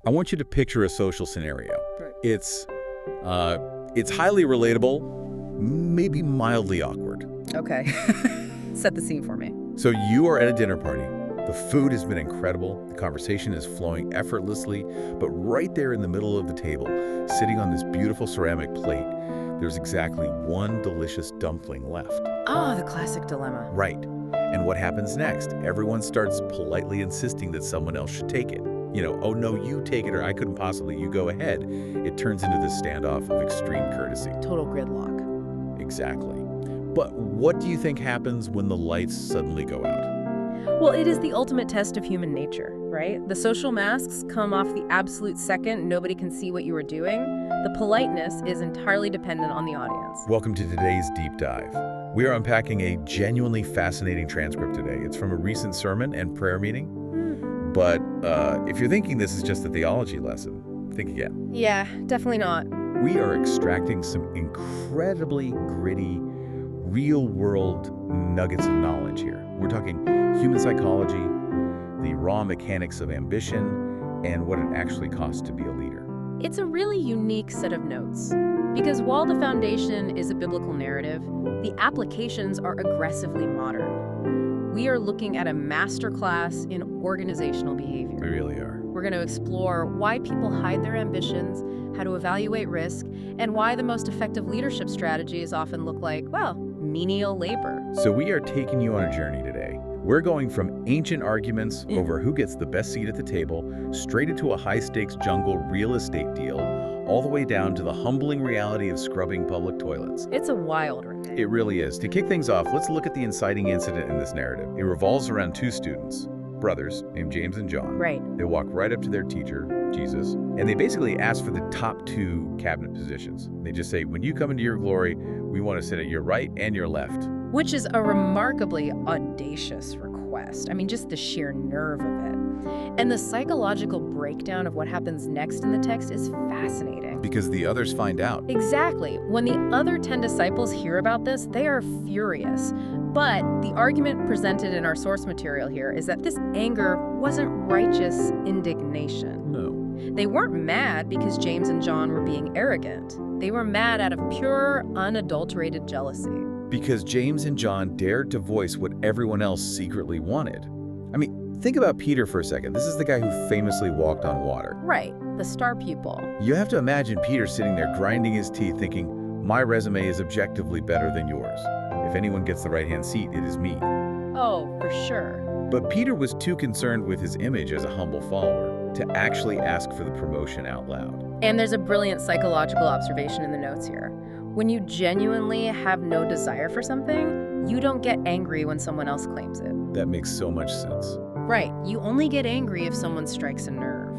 I want you to picture a social scenario. Right. It's highly relatable, maybe mildly awkward. Okay. Set the scene for me. So you are at a dinner party. The food has been incredible. The conversation is flowing effortlessly, but right there in the middle of the table, sitting on this beautiful ceramic plate, there's exactly one delicious dumpling left. Oh, the classic dilemma. Right. And what happens next? Everyone starts politely insisting that someone else should take it. You know, oh no, you take it, or I couldn't possibly, you go ahead. It turns into this standoff of extreme courtesy. Total gridlock. Exactly. But what do you think happens when the lights suddenly go out? Well, it is the ultimate test of human nature, right? The social masks come off the absolute second nobody can see what you are doing. The politeness is entirely dependent on the audience. Welcome to today's deep dive. We are unpacking a genuinely fascinating transcript today. It's from a recent sermon and prayer meeting. But if you're thinking this is just a theology lesson, think again. Yeah, definitely not. We are extracting some incredibly gritty, real-world nuggets of knowledge here. We're talking human psychology, the raw mechanics of ambition, and what it actually costs to be a leader. It's a really unique set of notes. Because while the foundation is a biblical narrative, the applications are aggressively modern. We are looking at a masterclass in organizational behavior. We really are. We're going to explore why people hide their ambitions, how to evaluate risk, and why the most effective leadership strategies often look like, well, menial labor. So we are taking you on a journey today. We're going from ancient arguments over who gets the best seat at the table, straight into a high-stakes jungle real estate deal, all the way down to the humbling reality of scrubbing public toilets. It's a wild ride. It really is. To kick things off, let's look at the inciting incident in this narrative. It revolves around two students, brothers, named James and John. Right. They walk right up to their teacher, Jesus, and they basically ask for the top two cabinet positions. They just say, when you come into your glory, we want to sit at your right and your left. Which is a remarkably audacious request. I mean, just the sheer nerve of it. And the psychological breakdown of what happens next in the text is fascinating. Because the others find out. Exactly. When the other 10 disciples hear about this, they are furious. But the argument presented in our source material here is that this anger wasn't righteous indignation. No. They weren't mad because James and John were being arrogant. They were mad out of pure, unadulterated jealousy. Because James and John dared to voice what everyone else secretly wanted. I mean, think about Peter for a second. This is the guy who famously walked on water. Right, the star pupil. You have to imagine Peter sitting there grinding his teeth thinking, my resume is objectively better than yours. If anyone gets the right-hand seat, it is me. Oh, for sure. But Peter was too concerned with his image as a humble follower to actually ask for the promotion out loud. And there's a brilliant psychological observation in the notes here. When you genuinely have no desire for something, you don't get angry when someone else claims it. That makes so much sense. Right. You only get angry if someone strikes a nerve.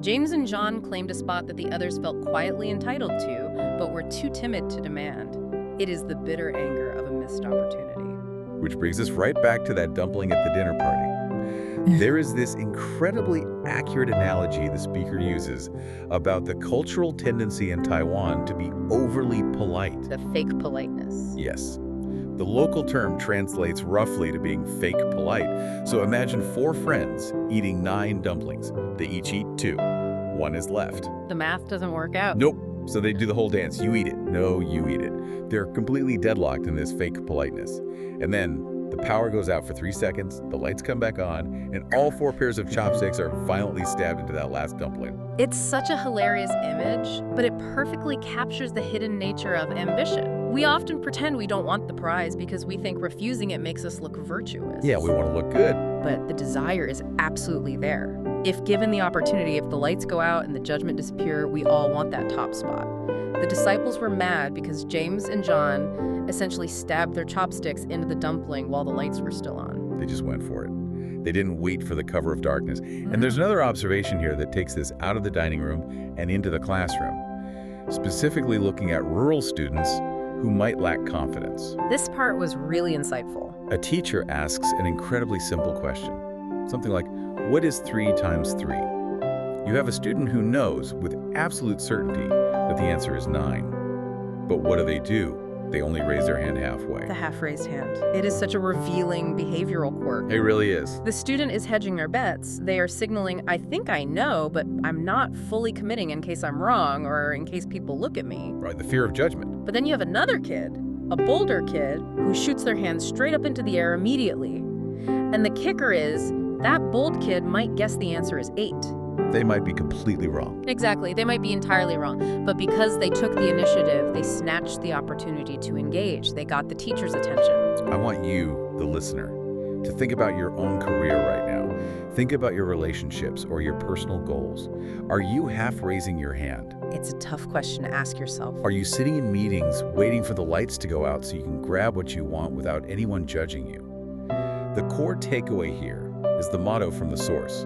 James and John claimed a spot that the others felt quietly entitled to, but were too timid to demand. It is the bitter anger of a missed opportunity. Which brings us right back to that dumpling at the dinner party. There is this incredibly accurate analogy the speaker uses about the cultural tendency in Taiwan to be overly polite. The fake politeness. Yes. The local term translates roughly to being fake polite. So imagine 4 friends eating 9 dumplings. They each eat 2. 1 is left. The math doesn't work out. Nope. So they do the whole dance. You eat it. No, you eat it. They're completely deadlocked in this fake politeness. And then the power goes out for 3 seconds, the lights come back on, and all 4 pairs of chopsticks are violently stabbed into that last dumpling. It's such a hilarious image, but it perfectly captures the hidden nature of ambition. We often pretend we don't want the prize because we think refusing it makes us look virtuous. Yeah, we want to look good. But the desire is absolutely there. If given the opportunity, if the lights go out and the judgment disappear, we all want that top spot. The disciples were mad because James and John essentially stabbed their chopsticks into the dumpling while the lights were still on. They just went for it. They didn't wait for the cover of darkness. And there's another observation here that takes this out of the dining room and into the classroom, specifically looking at rural students who might lack confidence. This part was really insightful. A teacher asks an incredibly simple question, something like, what is 3 times 3? You have a student who knows with absolute certainty that the answer is 9. But what do? They only raise their hand halfway. The half-raised hand. It is such a revealing behavioral quirk. It really is. The student is hedging their bets. They are signaling, I think I know, but I'm not fully committing in case I'm wrong or in case people look at me. Right, the fear of judgment. But then you have another kid, a bolder kid, who shoots their hand straight up into the air immediately. And the kicker is, that bold kid might guess the answer is 8. They might be completely wrong. Exactly. They might be entirely wrong. But because they took the initiative, they snatched the opportunity to engage. They got the teacher's attention. I want you, the listener, to think about your own career right now. Think about your relationships or your personal goals. Are you half raising your hand? It's a tough question to ask yourself. Are you sitting in meetings waiting for the lights to go out so you can grab what you want without anyone judging you? The core takeaway here is the motto from the source.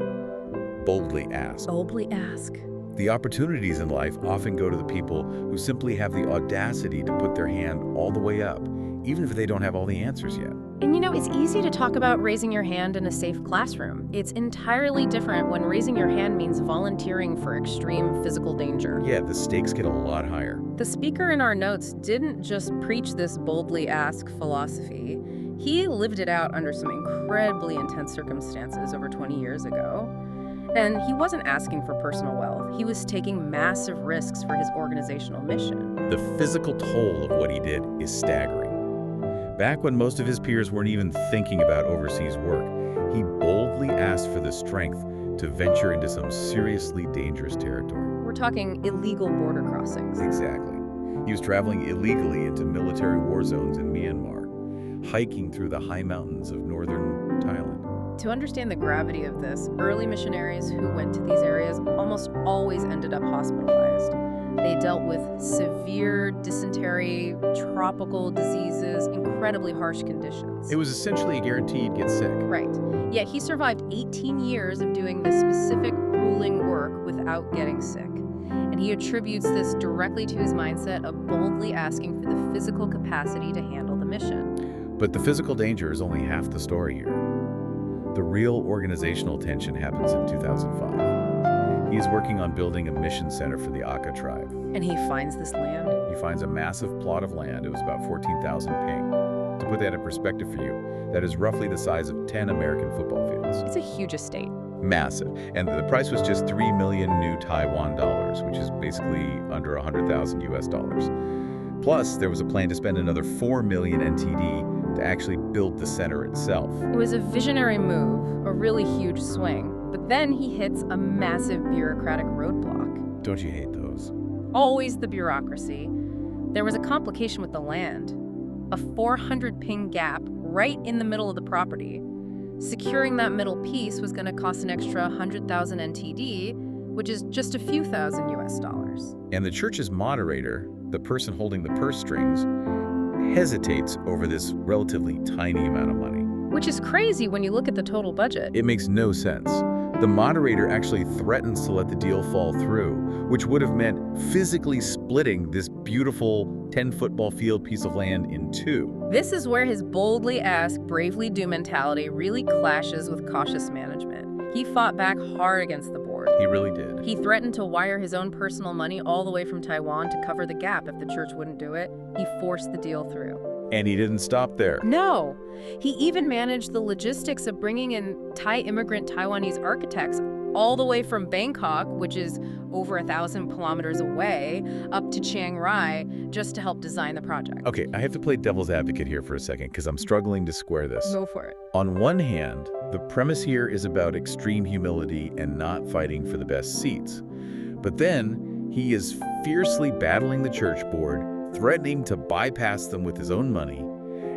Boldly ask. Boldly ask. The opportunities in life often go to the people who simply have the audacity to put their hand all the way up, even if they don't have all the answers yet. And you know, it's easy to talk about raising your hand in a safe classroom. It's entirely different when raising your hand means volunteering for extreme physical danger. Yeah, the stakes get a lot higher. The speaker in our notes didn't just preach this boldly ask philosophy. He lived it out under some incredibly intense circumstances over 20 years ago. And he wasn't asking for personal wealth. He was taking massive risks for his organizational mission. The physical toll of what he did is staggering. Back when most of his peers weren't even thinking about overseas work, he boldly asked for the strength to venture into some seriously dangerous territory. We're talking illegal border crossings. Exactly. He was traveling illegally into military war zones in Myanmar, hiking through the high mountains of northern Thailand. To understand the gravity of this, early missionaries who went to these areas almost always ended up hospitalized. They dealt with severe dysentery, tropical diseases, incredibly harsh conditions. It was essentially a guarantee he'd get sick. Right. Yet he survived 18 years of doing this specific, grueling work without getting sick. And he attributes this directly to his mindset of boldly asking for the physical capacity to handle the mission. But the physical danger is only half the story here. The real organizational tension happens in 2005. He is working on building a mission center for the Aka tribe. And he finds this land. He finds a massive plot of land. It was about 14,000 ping. To put that in perspective for you, that is roughly the size of 10 American football fields. It's a huge estate. Massive. And the price was just 3 million new Taiwan dollars, which is basically under 100,000 US dollars. Plus, there was a plan to spend another 4 million NTD to actually build the center itself. It was a visionary move, a really huge swing. But then he hits a massive bureaucratic roadblock. Don't you hate those? Always the bureaucracy. There was a complication with the land. A 400 ping gap right in the middle of the property. Securing that middle piece was going to cost an extra 100,000 NTD, which is just a few thousand US dollars. And the church's moderator, the person holding the purse strings, hesitates over this relatively tiny amount of money. Which is crazy when you look at the total budget. It makes no sense. The moderator actually threatens to let the deal fall through, which would have meant physically splitting this beautiful 10-football field piece of land in two. This is where his boldly ask, bravely do mentality really clashes with cautious management. He fought back hard against the board. He really did. He threatened to wire his own personal money all the way from Taiwan to cover the gap if the church wouldn't do it. He forced the deal through. And he didn't stop there. No. He even managed the logistics of bringing in Thai immigrant Taiwanese architects all the way from Bangkok, which is over 1,000 kilometers away, up to Chiang Rai, just to help design the project. Okay, I have to play devil's advocate here for a second because I'm struggling to square this. Go for it. On one hand, the premise here is about extreme humility and not fighting for the best seats. But then he is fiercely battling the church board, threatening to bypass them with his own money,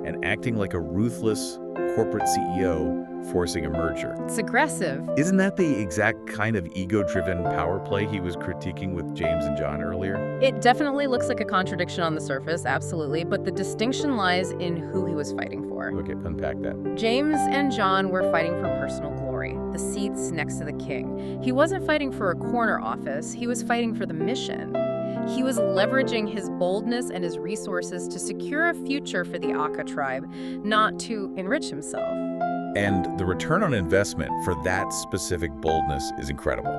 and acting like a ruthless corporate CEO forcing a merger. It's aggressive. Isn't that the exact kind of ego-driven power play he was critiquing with James and John earlier? It definitely looks like a contradiction on the surface, absolutely, but the distinction lies in who he was fighting for. Okay, unpack that. James and John were fighting for personal glory, the seats next to the king. He wasn't fighting for a corner office, he was fighting for the mission. He was leveraging his boldness and his resources to secure a future for the Aka tribe, not to enrich himself. And the return on investment for that specific boldness is incredible.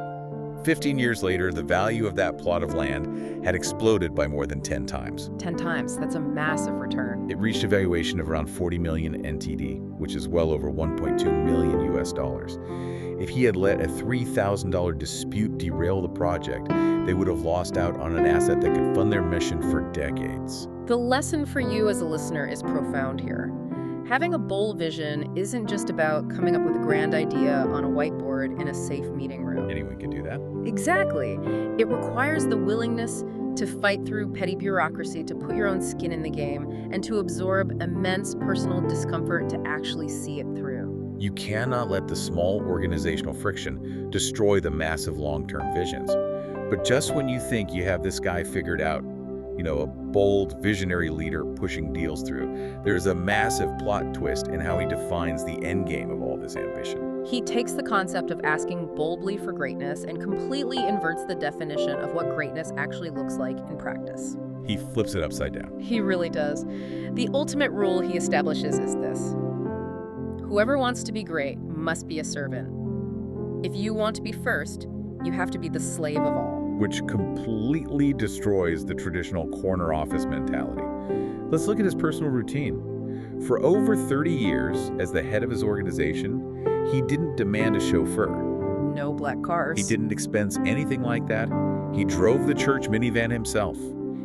15 years later, the value of that plot of land had exploded by more than 10 times. 10 times. That's a massive return. It reached a valuation of around 40 million NTD, which is well over 1.2 million US dollars. If he had let a $3,000 dispute derail the project, they would have lost out on an asset that could fund their mission for decades. The lesson for you as a listener is profound here. Having a bold vision isn't just about coming up with a grand idea on a whiteboard in a safe meeting room. Anyone can do that. Exactly. It requires the willingness to fight through petty bureaucracy, to put your own skin in the game, and to absorb immense personal discomfort to actually see it through. You cannot let the small organizational friction destroy the massive long-term visions. But just when you think you have this guy figured out, a bold, visionary leader pushing deals through, there's a massive plot twist in how he defines the end game of all this ambition. He takes the concept of asking boldly for greatness and completely inverts the definition of what greatness actually looks like in practice. He flips it upside down. He really does. The ultimate rule he establishes is this: whoever wants to be great must be a servant. If you want to be first, you have to be the slave of all. Which completely destroys the traditional corner office mentality. Let's look at his personal routine. For over 30 years, as the head of his organization, he didn't demand a chauffeur. No black cars. He didn't expense anything like that. He drove the church minivan himself.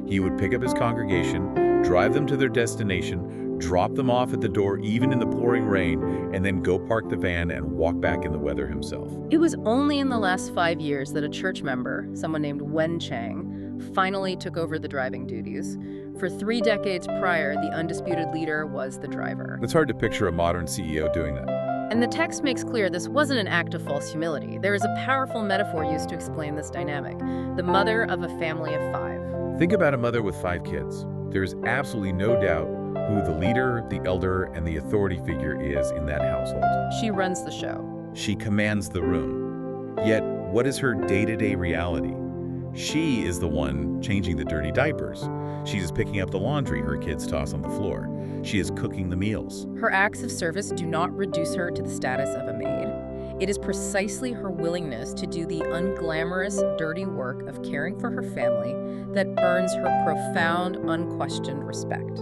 He would pick up his congregation, drive them to their destination, drop them off at the door even in the pouring rain, and then go park the van and walk back in the weather himself. It was only in the last 5 years that a church member, someone named Wen Chang, finally took over the driving duties. For 3 decades prior, the undisputed leader was the driver. It's hard to picture a modern CEO doing that. And the text makes clear this wasn't an act of false humility. There is a powerful metaphor used to explain this dynamic: the mother of a family of 5. Think about a mother with 5 kids. There's absolutely no doubt who the leader, the elder, and the authority figure is in that household. She runs the show. She commands the room. Yet, what is her day-to-day reality? She is the one changing the dirty diapers. She is picking up the laundry her kids toss on the floor. She is cooking the meals. Her acts of service do not reduce her to the status of a maid. It is precisely her willingness to do the unglamorous, dirty work of caring for her family that earns her profound, unquestioned respect.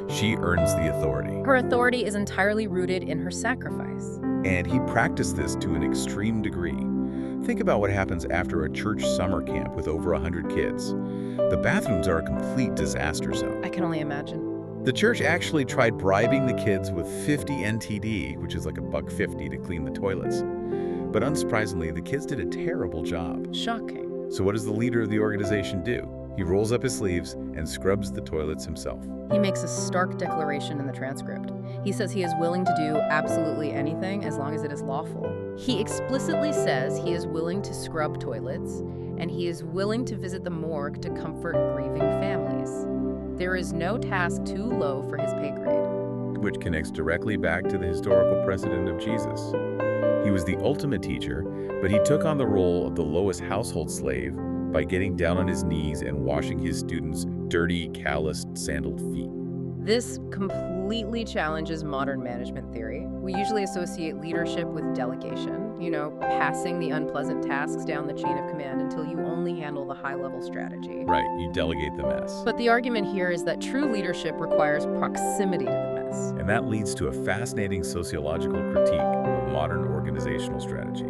She earns the authority. Her authority is entirely rooted in her sacrifice. And he practiced this to an extreme degree. Think about what happens after a church summer camp with over 100 kids. The bathrooms are a complete disaster zone. I can only imagine. The church actually tried bribing the kids with 50 NTD, which is like $1.50 to clean the toilets. But unsurprisingly, the kids did a terrible job. Shocking. So what does the leader of the organization do? He rolls up his sleeves and scrubs the toilets himself. He makes a stark declaration in the transcript. He says he is willing to do absolutely anything as long as it is lawful. He explicitly says he is willing to scrub toilets, and he is willing to visit the morgue to comfort grieving families. There is no task too low for his pay grade. Which connects directly back to the historical precedent of Jesus. He was the ultimate teacher, but he took on the role of the lowest household slave by getting down on his knees and washing his students' dirty, calloused, sandaled feet. This completely challenges modern management theory. We usually associate leadership with delegation, passing the unpleasant tasks down the chain of command until you only handle the high-level strategy. Right, you delegate the mess. But the argument here is that true leadership requires proximity to the mess. And that leads to a fascinating sociological critique of modern organizational strategy.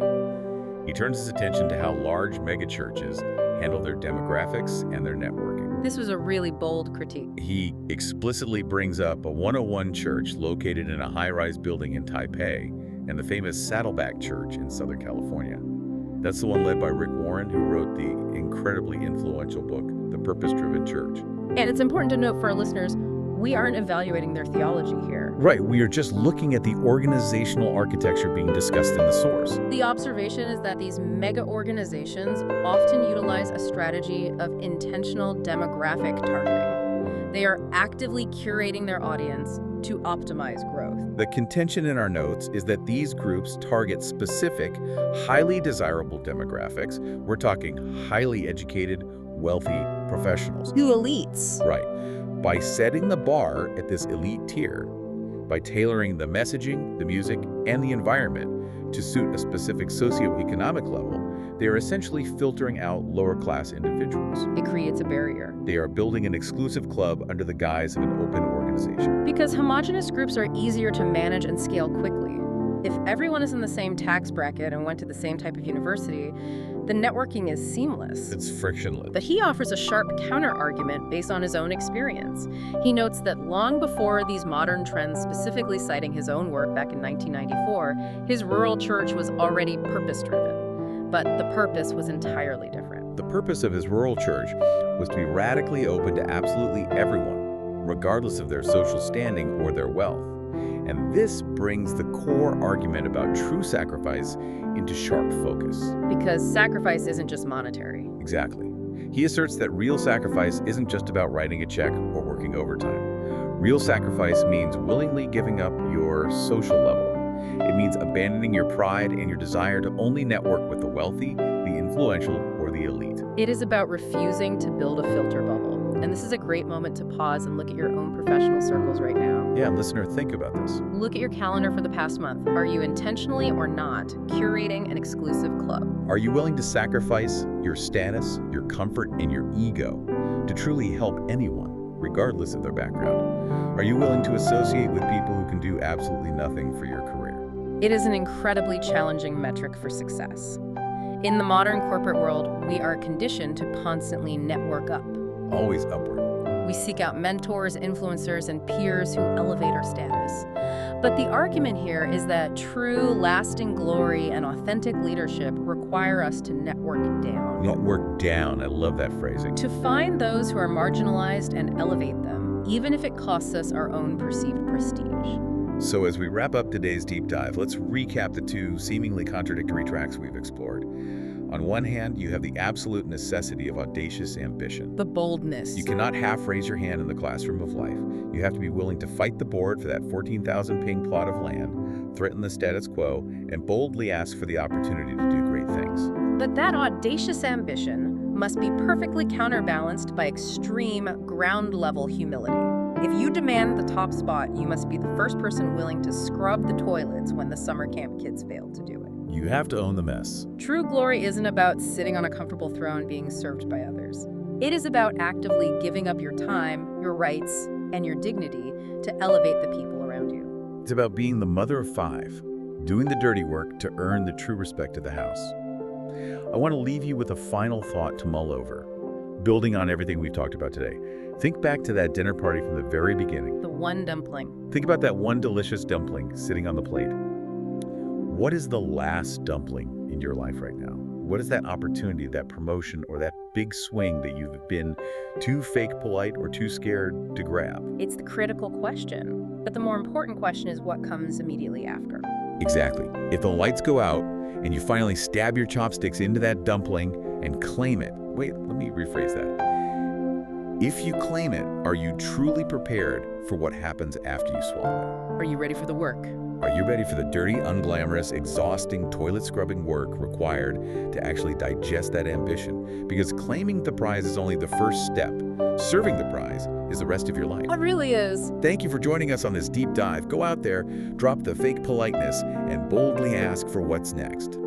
He turns his attention to how large megachurches handle their demographics and their networking. This was a really bold critique. He explicitly brings up a 101 church located in a high-rise building in Taipei and the famous Saddleback Church in Southern California. That's the one led by Rick Warren, who wrote the incredibly influential book, The Purpose-Driven Church. And it's important to note for our listeners, we aren't evaluating their theology here. Right, we are just looking at the organizational architecture being discussed in the source. The observation is that these mega organizations often utilize a strategy of intentional demographic targeting. They are actively curating their audience to optimize growth. The contention in our notes is that these groups target specific, highly desirable demographics. We're talking highly educated, wealthy professionals. New elites. Right. By setting the bar at this elite tier, by tailoring the messaging, the music, and the environment to suit a specific socioeconomic level, they are essentially filtering out lower-class individuals. It creates a barrier. They are building an exclusive club under the guise of an open organization. Because homogenous groups are easier to manage and scale quickly. If everyone is in the same tax bracket and went to the same type of university, the networking is seamless. It's frictionless. But he offers a sharp counter-argument based on his own experience. He notes that long before these modern trends, specifically citing his own work back in 1994, his rural church was already purpose-driven. But the purpose was entirely different. The purpose of his rural church was to be radically open to absolutely everyone, regardless of their social standing or their wealth. And this brings the core argument about true sacrifice into sharp focus. Because sacrifice isn't just monetary. Exactly. He asserts that real sacrifice isn't just about writing a check or working overtime. Real sacrifice means willingly giving up your social level. It means abandoning your pride and your desire to only network with the wealthy, the influential, or the elite. It is about refusing to build a filter bubble. And this is a great moment to pause and look at your own professional circles right now. Yeah, listener, think about this. Look at your calendar for the past month. Are you intentionally or not curating an exclusive club? Are you willing to sacrifice your status, your comfort, and your ego to truly help anyone, regardless of their background? Are you willing to associate with people who can do absolutely nothing for your career? It is an incredibly challenging metric for success. In the modern corporate world, we are conditioned to constantly network up. Always upward. We seek out mentors, influencers, and peers who elevate our status. But the argument here is that true, lasting glory and authentic leadership require us to network down. Network down. I love that phrasing. To find those who are marginalized and elevate them, even if it costs us our own perceived prestige. So as we wrap up today's deep dive, let's recap the two seemingly contradictory tracks we've explored. On one hand, you have the absolute necessity of audacious ambition. The boldness. You cannot half raise your hand in the classroom of life. You have to be willing to fight the board for that 14,000 ping plot of land, threaten the status quo, and boldly ask for the opportunity to do great things. But that audacious ambition must be perfectly counterbalanced by extreme ground-level humility. If you demand the top spot, you must be the first person willing to scrub the toilets when the summer camp kids fail to do it. You have to own the mess. True glory isn't about sitting on a comfortable throne being served by others. It is about actively giving up your time, your rights, and your dignity to elevate the people around you. It's about being the mother of five, doing the dirty work to earn the true respect of the house. I want to leave you with a final thought to mull over, building on everything we've talked about today. Think back to that dinner party from the very beginning. The one dumpling. Think about that one delicious dumpling sitting on the plate. What is the last dumpling in your life right now? What is that opportunity, that promotion, or that big swing that you've been too fake polite or too scared to grab? It's the critical question. But the more important question is what comes immediately after. Exactly. If the lights go out and you finally stab your chopsticks into that dumpling and claim it. Wait, let me rephrase that. If you claim it, are you truly prepared for what happens after you swallow Are you ready for the work? it? Are you ready for the dirty, unglamorous, exhausting, toilet-scrubbing work required to actually digest that ambition? Because claiming the prize is only the first step. Serving the prize is the rest of your life. It really is. Thank you for joining us on this deep dive. Go out there, drop the fake politeness, and boldly ask for what's next.